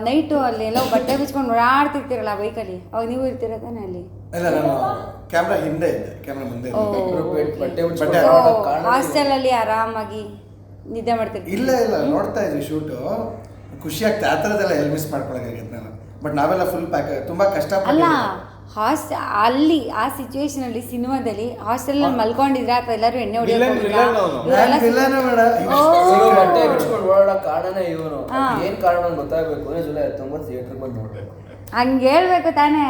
Night ಅಲ್ಲಿ ಎಲ್ಲೋ ಬಟ್ಟೆ ಬಿಚ್ಕೊಂಡು ಓಡಾಡ್ತಿರ್ತೀರಲ್ಲ ಬೈಕಲ್ಲಿ, ಅವಾಗ ನೀವು ಇರ್ತೀರ ತಾನೆ ಅಲ್ಲಿ? ಇಲ್ಲ, ನಾನು ಕ್ಯಾಮ್ರಾ ಹಿಂದೆ ಇದ್ದೆ, ಕ್ಯಾಮ್ರಾ ಮುಂದೆ ಹಾಸ್ಟೆಲ್ ಅಲ್ಲಿ ಆರಾಮಾಗಿ ನಿದ್ದೆ ಮಾಡ್ತಿರ್ತೀವಿ. ಇಲ್ಲ ನೋಡ್ತಾ ಇದ್ವಿ ಶೂಟು, ಖುಷಿ ಆಗ್ತದೆ. ಆ ಥರದ್ದೆಲ್ಲ ಎಲ್ಲಿ ಮಿಸ್ ಮಾಡ್ಕೊಳಕಾಗಿತ್ತು ನಾನು. ಬಟ್ ನಾವೆಲ್ಲ ಫುಲ್ ಪ್ಯಾಕ್, ತುಂಬ ಕಷ್ಟಪಟ್ಟು ಅಲ್ಲಿ ಆ ಸಿಚುವೇಶನ್ ಅಲ್ಲಿ ಸಿನಿಮಾದಲ್ಲಿ ಹಾಸ್ಟೆಲ್ ಅಲ್ಲಿ ಮಲ್ಕೊಂಡಿದ್ರೆ ಅಥವಾ ಎಲ್ಲರೂ ಎಣ್ಣೆ ಬಟ್ಟೆ ಬಿಚ್ಕೊಂಡು ಓಡಾಡೋ ಕಾರಣನೇ ಇವನು. ಏನ್ ಕಾರಣ ಗೊತ್ತಾಗಬೇಕು, ಜುಲೈ 19 ಥಿಯೇಟರ್ ಬಂದು ನೋಡ್ಬೇಕು. ಹಂಗೆ ಹೇಳ್ಬೇಕು ತಾನೇ.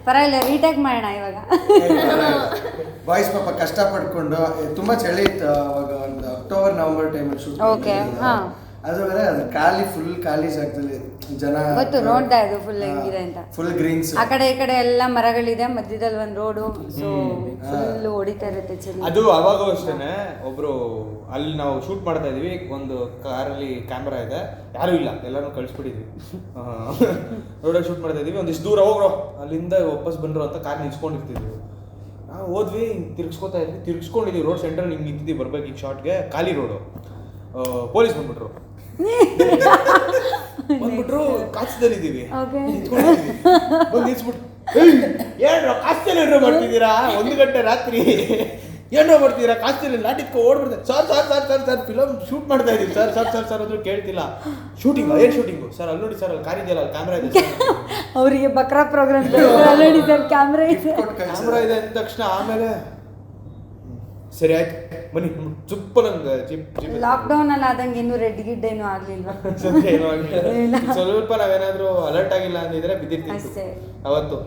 ಪರವಾಗಿಲ್ಲ, ರೀಟೇಕ್ ಮಾಡೋಣ ಇವಾಗ. ಬಾಯ್ಸ್ ಪಾಪ ಕಷ್ಟಪಡ್ಕೊಂಡು, ತುಂಬಾ ಚಳಿ ಇತ್ತು ಅವಾಗ, ಒಂದು ಅಕ್ಟೋಬರ್ ನವೆಂಬರ್ ಟೈಮಲ್ಲಿ ಶೂಟ್. ಓಕೆ, ಅದು ಬೇರೆ, ಅದು ಖಾಲಿ ಜಾಗದಲ್ಲಿ ಜನ ಗೊತ್ತು, ನೋಡ್ದೆ ಅದು ಫುಲ್ ಹೆಂಗಿದೆ ಅಂತ. ಫುಲ್ ಗ್ರೀನ್ಸ್, ಆ ಕಡೆ ಈ ಕಡೆ ಎಲ್ಲ ಮರಗಳಿದೆ, ಮಧ್ಯದಲ್ಲಿ ಒಂದು ರೋಡು, ಸೊ ಫುಲ್ ಹೊಡಿತಾ ಇರುತ್ತೆ ಚಳಿ. ಅದು ಅವಾಗ ಅಷ್ಟೇನೆ. ಒಬ್ರು ಅಲ್ಲಿ ನಾವು ಶೂಟ್ ಮಾಡ್ತಾ ಇದೀವಿ, ಒಂದು ಕಾರಲ್ಲಿ ಕ್ಯಾಮ್ರಾ ಇದೆ, ಯಾರು ಇಲ್ಲ, ಎಲ್ಲಾನು ಕಳಿಸ್ಬಿಟ್ಟಿದ್ವಿ. ರೋಡಲ್ಲಿ ಶೂಟ್ ಮಾಡ್ತಾ ಇದೀವಿ, ಒಂದಿಷ್ಟು ದೂರ ಹೋಗ್ರೋ, ಅಲ್ಲಿಂದ ವಾಪಸ್ ಬಂದ್ರು ಅಂತ ಕಾರ್ ನಿಲ್ಸ್ಕೊಂಡಿರ್ತಿದ್ವಿ. ನಾವು ಹೋದ್ವಿ, ತಿರ್ಗಿಸ್ಕೊಂಡಿದ್ವಿ, ರೋಡ್ ಸೆಂಟ್ರಲ್ಲಿ ಹಿಂಗೆ ನಿಂತಿದ್ವಿ, ಬರ್ಬೇಕು ಈಗ ಶಾರ್ಟ್ಗೆ, ಖಾಲಿ ರೋಡು. ಪೊಲೀಸ್ ಬಂದ್ಬಿಟ್ರು, ಕಾಚದಲ್ಲಿದ್ದೀವಿ, ಬಂದು ನಿಲ್ಸ್ಬಿಟ್ಟು, ಏನ್ರೋ ಕಾಚದಲ್ಲಿ ಮಾಡ್ತಿದ್ದೀರಾ, 1 ಗಂಟೆ ರಾತ್ರಿ ಏನೋ ಮಾಡ್ತಿದ್ದೀರಾ, ಕಾಚದಲ್ಲಿ ಲಾಟಿತ್ಕೊ ಓಡ್ಬಿಡ್ತಾರೆ. ಸರ್ ಫಿಲಮ್ ಶೂಟ್ ಮಾಡ್ತಾ ಇದೀವಿ ಸರ್ ಅಂದ್ರೂ ಕೇಳ್ತಿಲ್ಲ. ಶೂಟಿಂಗ್ ಏನು ಶೂಟಿಂಗು ಸರ್? ಅಲ್ಲಿ ನೋಡಿ ಸರ್, ಅಲ್ಲಿ ಕಾರ್ ಇದೆಯಲ್ಲ, ಅಲ್ಲಿ ಕ್ಯಾಮ್ರಾ ಇದೆ. ಅವರಿಗೆ ಬಕ್ರಾ ಪ್ರೋಗ್ರಾಮ್ ನೋಡಿ ಸರ್, ಕ್ಯಾಮ್ರಾ ಇದೆ ಅಂದ ತಕ್ಷಣ ಆಮೇಲೆ ಸರಿ ಆಯ್ತು ಬನ್ನಿ ಚುಪ್ಪ. ನಂಗೆ ಲಾಕ್ಡೌನ್ ಅಲ್ಲಿ ಆದಂಗೆ ಇನ್ನೂ ರೆಡ್ ಗಿಡ್ ಏನೂ ಆಗ್ಲಿಲ್ವಾ? ಸ್ವಲ್ಪ ನಾವೇನಾದ್ರೂ ಅಲರ್ಟ್ ಆಗಿಲ್ಲ ಅಂದಿದ್ರೆ ಬಿದ್ದಿರ್ತಿತ್ತು ಅವತ್ತು.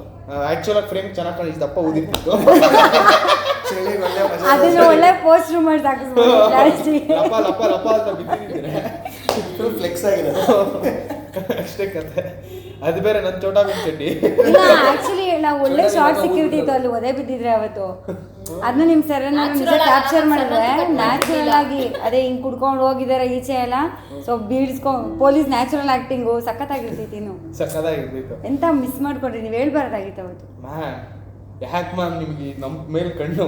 ಆಕ್ಚುಲ್ ಆಗಿ ಫ್ರೇಮ್ ಚೆನ್ನಾಗಿ ಕಾಣಿಸ್, ದಪ್ಪ ಊದಿರ್ತಿತ್ತು. ಅದನ್ನ ಒಳ್ಳೆ ಪೋಸ್ಟರ್ ಮಾಡಿ ಹಾಕಿಸ್ಬೋದು, ಲಪ ಅಂತ ಬಿದ್ದಿರ್ತೀನಿ, ಫ್ಲೆಕ್ಸ್ ಆಗಿದೆ ಅಷ್ಟೇ ಕತೆ. ಅದು ಬೇರೆ ನನ್ನ ಚೋಟಾ ಬಿನ್ ಚಡ್ಡಿ. ಇಲ್ಲ, ಆಕ್ಚುಲಿ ನಾವು ಒಳ್ಳೆ ಶಾರ್ಟ್ ಸಿಕ್ಯೂರಿಟಿ ಇತ್ತು ಅಲ್ಲಿ, ಒದೆ ಬಿದ್ದಿದ್ರೆ ಅವತ್ತು. ಅದನ್ನ ನಿಮ್ ಸರ್ ನಿಜ ಕ್ಯಾಪ್ಚರ್ ಮಾಡಿದ್ರೆ ನ್ಯಾಚುರಲ್ ಆಗಿ, ಅದೇ ಹಿಂಗ್ ಕುಡ್ಕೊಂಡು ಹೋಗಿದಾರೆ ಈಚೆ ಎಲ್ಲ, ಸೊ ಬೀಳ್ಸ್ಕೊಂಡ್ ಪೊಲೀಸ್ ನ್ಯಾಚುರಲ್ ಆಕ್ಟಿಂಗು ಸಖತ್ತಾಗಿರ್ತೈತಿ. ಇನ್ನು ಸಖತ್ತಾಗಿರ್ಬೇಕು. ಎಂತ ಮಿಸ್ ಮಾಡ್ಕೊಂಡ್ರಿ, ನೀವು ಹೇಳ್ಬಾರ್ದಾಗಿತ್ತು ಅವತ್ತು. ಯಾಕೆ ಮ್ಯಾಮ್ ನಿಮ್ಗೆ ನಮ್ಮ ಮೇಲೆ ಕಣ್ಣು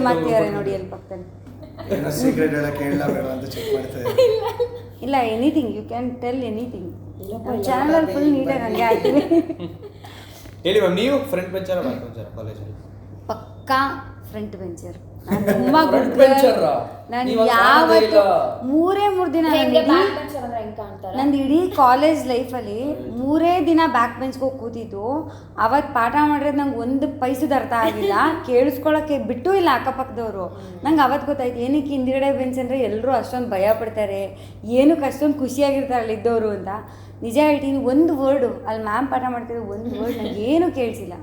ಮಾಡ್ತಿದ್ದಾರೆ ನೋಡಿ ಅಲ್ಲಿ ಪಕ್ಕದಲ್ಲಿ. ಸೀಕ್ರೆಟ್ ಎಲ್ಲ ಕೇಳಲ್ಲ ಬೇಡ ಅಂತ ಚೆಕ್ ಮಾಡ್ತಾ ಇದ್ದಾರೆ. ಇಲ್ಲ, anything you can tell anything. Channel full ನೀಟಾಗಿ ಹಂಗೆ ಆಗ್ತೀವಿ. ಹೇಳಿ ಮ್ಯಾಮ್, ನೀವು ಫ್ರಂಟ್ ಬೆಂಚರ ಬ್ಯಾಕ್ ಬೆಂಚರ ಕಾಲೇಜಲ್ಲಿ? ಪಕ್ಕಾ ಫ್ರಂಟ್ ಬೆಂಚರ್. ತುಂಬಾ ಗುಡ್ ಬೆಂಚರ್. ನಾನು ಯಾವತ್ತು 3 ದಿನ ನಂದು ಇಡೀ ಕಾಲೇಜ್ ಲೈಫಲ್ಲಿ 3 ದಿನ ಬ್ಯಾಕ್ ಬೆಂಚ್ಗೆ ಹೋಗಿ ಕೂತಿದ್ದು. ಅವತ್ತು ಪಾಠ ಮಾಡಿರೋದು ನಂಗೆ ಒಂದು ಪೈಸದ ಅರ್ಥ ಆಗಿಲ್ಲ, ಕೇಳಿಸ್ಕೊಳ್ಳೋಕ್ಕೆ ಬಿಟ್ಟು ಇಲ್ಲ ಅಕ್ಕಪಕ್ಕದವರು. ನಂಗೆ ಅವತ್ತು ಗೊತ್ತಾಯ್ತು ಏನಕ್ಕೆ ಹಿಂದ್ಗಡೆ ಬೆಂಚ್ ಅಂದರೆ ಎಲ್ಲರೂ ಅಷ್ಟೊಂದು ಭಯ ಪಡ್ತಾರೆ, ಏನಕ್ಕೆ ಅಷ್ಟೊಂದು ಖುಷಿಯಾಗಿರ್ತಾರೆ ಅಲ್ಲಿದ್ದವರು ಅಂತ. ನಿಜ ಹೇಳ್ತೀನಿ, ಒಂದು ವರ್ಡು ಅಲ್ಲಿ ಮ್ಯಾಮ್ ಪಾಠ ಮಾಡ್ತಿದ್ರು, ಒಂದು ವರ್ಡ್ ನಂಗೆ ಏನೂ ಕೇಳಿಸಿಲ್ಲ.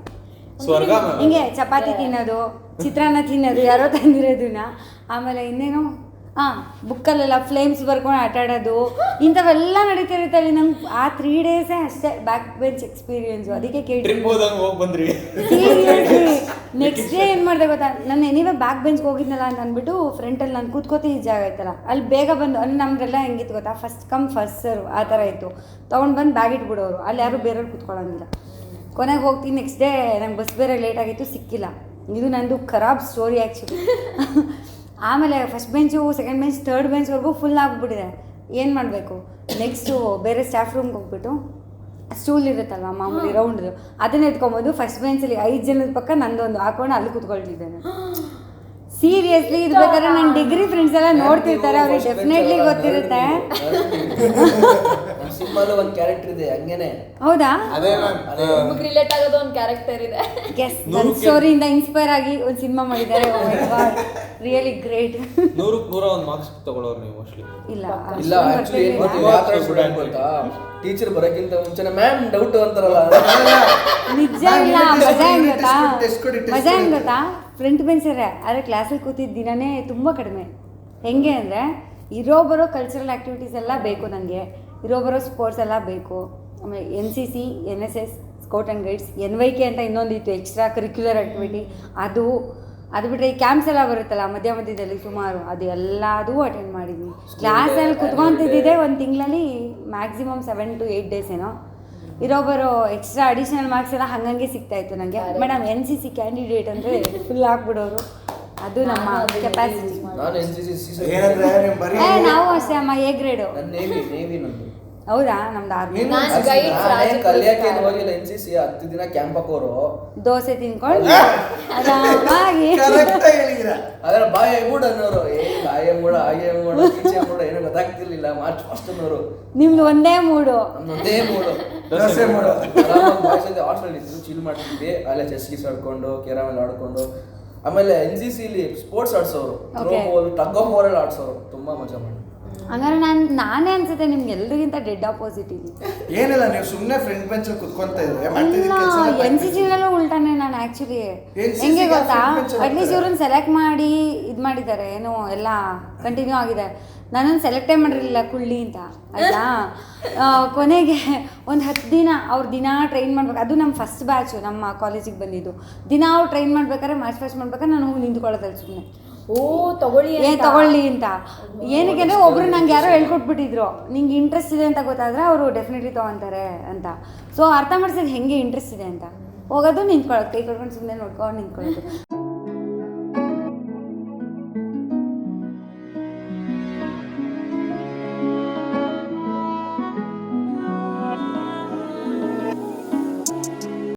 ಹಿಂಗೆ ಚಪಾತಿ ತಿನ್ನೋದು, ಚಿತ್ರಾನ್ನ ತಿನ್ನೋದು, ಯಾರೋ ತಂದಿರೋದನ್ನ, ಆಮೇಲೆ ಇನ್ನೇನು ಬುಕ್ಕಲ್ಲೆಲ್ಲ ಫ್ಲೇಮ್ಸ್ ಬರ್ಕೊಂಡು ಆಟಾಡೋದು, ಇಂಥವೆಲ್ಲ ನಡೀತಿರುತ್ತೆ ಅಲ್ಲಿ. ನಂಗೆ ಆ 3 ಡೇಸೇ ಅಷ್ಟೇ ಬ್ಯಾಕ್ ಬೆಂಚ್ ಎಕ್ಸ್ಪೀರಿಯನ್ಸು. ಅದಕ್ಕೆ ಕೇಳಿ ಸೀರಿಯಸ್ಲಿ ನೆಕ್ಸ್ಟ್ ಡೇ ಏನು ಮಾಡಿದೆ ಗೊತ್ತಾ, ನಾನು ಎನಿವೆ ಬ್ಯಾಕ್ ಬೆಂಚ್ಗೆ ಹೋಗಿದ್ನಲ್ಲ ಅಂತ ಅಂದ್ಬಿಟ್ಟು ಫ್ರಂಟಲ್ಲಿ ನಾನು ಕೂತ್ಕೋತಿ ಈ ಜಾಗ ಇತ್ತಲ್ಲ ಅಲ್ಲಿ ಬೇಗ ಬಂದು, ನಮ್ದೆಲ್ಲ ಹೆಂಗಿತ್ತು ಗೊತ್ತಾ, ಫಸ್ಟ್ ಕಮ್ ಫಸ್ಟ್ ಸರ್ವ್ ಆ ಥರ ಇತ್ತು. ತೊಗೊಂಡು ಬಂದು ಬ್ಯಾಗ್ ಇಟ್ಬಿಡೋರು, ಅಲ್ಲಿ ಯಾರು ಬೇರೆಯವ್ರು ಕೂತ್ಕೊಳ್ಳೋಂಗಿಲ್ಲ. ಕೊನೆಗೆ ಹೋಗ್ತೀನಿ, ನೆಕ್ಸ್ಟ್ ಡೇ ನಂಗೆ ಬಸ್ ಬೇರೆ ಲೇಟ್ ಆಗಿತ್ತು, ಸಿಕ್ಕಿಲ್ಲ. ಇದು ನಂದು ಖರಾಬ್ ಸ್ಟೋರಿ ಆ್ಯಕ್ಚುಲಿ. ಆಮೇಲೆ first bench, second bench, third ಬೆಂಚ್ವರೆಗೂ ಫುಲ್ ಆಗಿಬಿಟ್ಟಿದೆ. ಏನು ಮಾಡಬೇಕು, ನೆಕ್ಸ್ಟು ಬೇರೆ ಸ್ಟಾಫ್ ರೂಮ್ಗೆ ಹೋಗ್ಬಿಟ್ಟು ಸ್ಟೂಲ್ ಇರುತ್ತಲ್ವ ಮಾಮೂಲಿ ರೌಂಡ್ದು, ಅದನ್ನ ಎತ್ಕೊಂಬೋದು. ಫಸ್ಟ್ ಬೆಂಚಲ್ಲಿ 5 ಜನದ ಪಕ್ಕ ನಂದೊಂದು ಹಾಕೊಂಡು ಅಲ್ಲಿ ಕೂತ್ಕೊಳ್ತಿದ್ದೇನೆ. ಸೀರಿಯಸ್ಲಿ ಇದು ಬೇಕಾದ್ರೆ ನನ್ನ ಡಿಗ್ರಿ ಫ್ರೆಂಡ್ಸ್ ಎಲ್ಲ ನೋಡ್ತಿರ್ತಾರೆ, ಅವ್ರಿಗೆ ಡೆಫಿನೆಟ್ಲಿ ಗೊತ್ತಿರುತ್ತೆ. ಸಿನಿಮಾಲು ಒಂದು ಕ್ಯಾರೆಕ್ಟರ್ ಇದೆ ಹಂಗೇನೆ. ಹೌದಾ? ನಿಮಗೆ ರಿಲೇಟ್ ಆಗೋದು ಒಂದು ಕ್ಯಾರೆಕ್ಟರ್ ಇದೆ. ಎಸ್, ನನ್ನ ಸ್ಟೋರಿಯಿಂದ ಇನ್ಸ್ಪೈರ್ ಆಗಿ ಒಂದು ಸಿನಿಮಾ ಮಾಡಿದ್ದಾರೆ. ಓ ಮೈ ಗಾಡ್, ರಿಯಲಿ ಗ್ರೇಟ್. 100 ಮಾರ್ಕ್ಸ್ ತಗೊಳ್ಳೋರು ನೀವು ಮೋಸ್ಟ್ಲಿ? ಇಲ್ಲ, ಆಕ್ಚುಲಿ ಏನು ಗೊತ್ತಾ, ಟೀಚರ್ ಬರೋಕ್ಕಿಂತ ಮುಂಚೆನೆ ಮ್ಯಾಮ್ ಡೌಟ್ ಅಂತಾರಲ್ಲ, ನಿಜ ಇಲ್ಲ. ಮಜಾ ಹೆಂಗ್ ಗೊತ್ತಾ, ಫ್ರಂಟ್ ಬೆಂಚರೇ ಆದರೆ ಕ್ಲಾಸಲ್ಲಿ ಕೂತಿದ್ದ ದಿನನೇ ತುಂಬ ಕಡಿಮೆ. ಹೆಂಗೆ ಅಂದರೆ ಬರೋ ಕಲ್ಚರಲ್ ಆ್ಯಕ್ಟಿವಿಟೀಸ್ ಎಲ್ಲ ಬೇಕು ನನಗೆ, ಬರೋ ಸ್ಪೋರ್ಟ್ಸ್ ಎಲ್ಲ ಬೇಕು. ಆಮೇಲೆ NCC, NSS, scout and guides, NYK ಅಂತ ಇನ್ನೊಂದಿತ್ತು ಎಕ್ಸ್ಟ್ರಾ ಕರಿಕ್ಯುಲರ್ ಆ್ಯಕ್ಟಿವಿಟಿ. ಅದು ಬಿಟ್ಟರೆ ಈ ಕ್ಯಾಂಪ್ಸ್ ಎಲ್ಲ ಬರುತ್ತಲ್ಲ ಮಧ್ಯದಲ್ಲಿ ಸುಮಾರು, ಅದು ಎಲ್ಲದೂ ಅಟೆಂಡ್ ಮಾಡಿದ್ವಿ. ಕ್ಲಾಸಲ್ಲಿ ಕುತ್ಕೊತಿದ್ದೆ ಒಂದು ತಿಂಗಳಲ್ಲಿ ಮ್ಯಾಕ್ಸಿಮಮ್ 7 to 8 ಡೇಸ್ ಏನೋ. ಬರೋ ಎಕ್ಸ್ಟ್ರಾ ಅಡಿಷನಲ್ ಮಾರ್ಕ್ಸ್ ಎಲ್ಲ ಹಂಗಂಗೆ ಸಿಗ್ತಾಯಿತ್ತು ನನಗೆ. ಮೇಡಮ್ NCC ಕ್ಯಾಂಡಿಡೇಟ್ ಅಂದರೆ ಫುಲ್ ಹಾಕ್ಬಿಡೋರು. ಅದು ನಮ್ಮ ಕೆಪಾಸಿಟಿ. ನಾನು NCC ಏನಂದ್ರೆ ನೀವು ಬರೀ ನಾವು ಅಷ್ಟೇ ಅಮ್ಮ ಎ ಗ್ರೇಡು. ನನ್ನ ನೇವಿ ನಂದು. ಹೌದಾ? ನಮ್ದು ಆರ್ಮಿ. ನಾನು ಗೈಡ್ ಕಲಿಯಕ್ಕೆ ಏನು ಹೋಗಿಲ್ಲ. NCC 10 ದಿನ ಕ್ಯಾಂಪ್ ಹಾಕೋರು, ದೋಸೆ ತಿನ್ಕೊಂಡು ಆರಾಮಾಗಿ ಕರೆಕ್ಟ್ ಹೇಳಿದ್ದೀರಾ. ಅದ್ರ ಬಾಯ ಮೂಡ ಅನ್ನೋರು, ಬಾಯ ಮೂಡ ಹಾಗೆ ಮೂಡ ಈಚೆ ಮೂಡ ಏನೋ ಗೊತ್ತಾಗ್ತಿರ್ಲಿಲ್ಲ. ಮಾರ್ಚ್ ಫಸ್ಟ್ ಅನ್ನೋರು. ನಿಮ್ದು ಒಂದೇ ಮೂಡು. ನಮ್ದು ಒಂದೇ ಮೂಡು, ದೋಸೆ ಮೂಡು. ಬಾಯ್ಸ್ ಜೊತೆ ಹಾಸ್ಟೆಲ್ ಇದ್ದು ಚಿಲ್ ಮಾಡ್ತಿದ್ವಿ. ಅಲ್ಲೇ ಚೆಸ್ ಗೀಸ್ ಆಡ್ಕೊಂಡು ಕೇರಮಲ್ಲಿ ಆಡ್ಕೊಂಡು, ಆಮೇಲೆ NCC ಸ್ಪೋರ್ಟ್ಸ್ ಆಡ್ಸೋರು, ಥ್ರೋಬಾಲ್, ಟಗ್ ಆಫ್ ವಾರ್ ಎಲ್ಲ ಆಡ್ಸೋರು. ತುಂಬಾ ಮಜಾ ಮಾಡಿ. ಹಂಗಾರೆ ನಾನೇ ಅನ್ಸುತ್ತೆ ನಿಮ್ಗೆ ಎಲ್ರಿಗಿಂತ ಡೆಡ್ ಆಪೋಸಿಟ್ ಇದೀನಿ. ಏನಿಲ್ಲ, ನೀವು ಸುಮ್ಮನೆ ಫ್ರಂಟ್ ಬೆಂಚಲ್ಲಿ ಕುತ್ಕೊಂತ ಇದ್ರೆ NCC ನಲ್ಲೂ ಉಲ್ಟಾನೆ ನಾನು ಆ್ಯಕ್ಚುಲಿ. ಹೆಂಗೆ ಗೊತ್ತಾ, ಅಟ್ಲೀಸ್ಟ್ ಇವ್ರನ್ನ ಸೆಲೆಕ್ಟ್ ಮಾಡಿ ಇದು ಮಾಡಿದ್ದಾರೆ, ಏನೋ ಎಲ್ಲ ಕಂಟಿನ್ಯೂ ಆಗಿದೆ. ನನ್ನನ್ನು ಸೆಲೆಕ್ಟೇ ಮಾಡಿರಲಿಲ್ಲ ಕುಳ್ಳಿ ಅಂತ ಆಯಿತಾ. ಕೊನೆಗೆ ಒಂದು 10 ದಿನ ಅವ್ರು ದಿನ ಟ್ರೈನ್ ಮಾಡ್ಬೇಕು. ಅದು ನಮ್ಮ ಫಸ್ಟ್ ಬ್ಯಾಚು ನಮ್ಮ ಕಾಲೇಜಿಗೆ ಬಂದಿದ್ದು. ದಿನ ಅವ್ರು ಟ್ರೈನ್ ಮಾಡ್ಬೇಕಾದ್ರೆ ಮ್ಯಾಚ್ ಫಾಸ್ಟ್ ಮಾಡ್ಬೇಕಾದ್ರೆ ನಾನು ಹೋಗಿ ನಿಂತ್ಕೊಳ್ಳೋದಲ್ಲ ಸುಮ್ಮನೆ. ತಗೊಳ್ಳಿ ಅಂತ. ಏನಕ್ಕೆ ಅಂದರೆ ಒಬ್ರು ನಂಗೆ ಯಾರೋ ಹೇಳ್ಕೊಟ್ಬಿಟ್ಟಿದ್ರು, ನಿಂಗೆ ಇಂಟ್ರೆಸ್ಟ್ ಇದೆ ಅಂತ ಗೊತ್ತಾದರೆ ಅವರು ಡೆಫಿನೆಟ್ಲಿ ತೊಗೊತಾರೆ ಅಂತ. ಸೊ ಅರ್ಥ ಮಾಡ್ಸಿದ್ದು ಹೆಂಗೆ ಇಂಟ್ರೆಸ್ಟ್ ಇದೆ ಅಂತ. ಹೋಗೋದು ನಿಂತ್ಕೊಳ್ಳೋದು, ಕೈ ಕೊಡ್ಕೊಂಡು ಸುಮ್ಮನೆ ನೋಡ್ಕೊಂಡು ನಿಂತ್ಕೊಳ್ಳೋದು.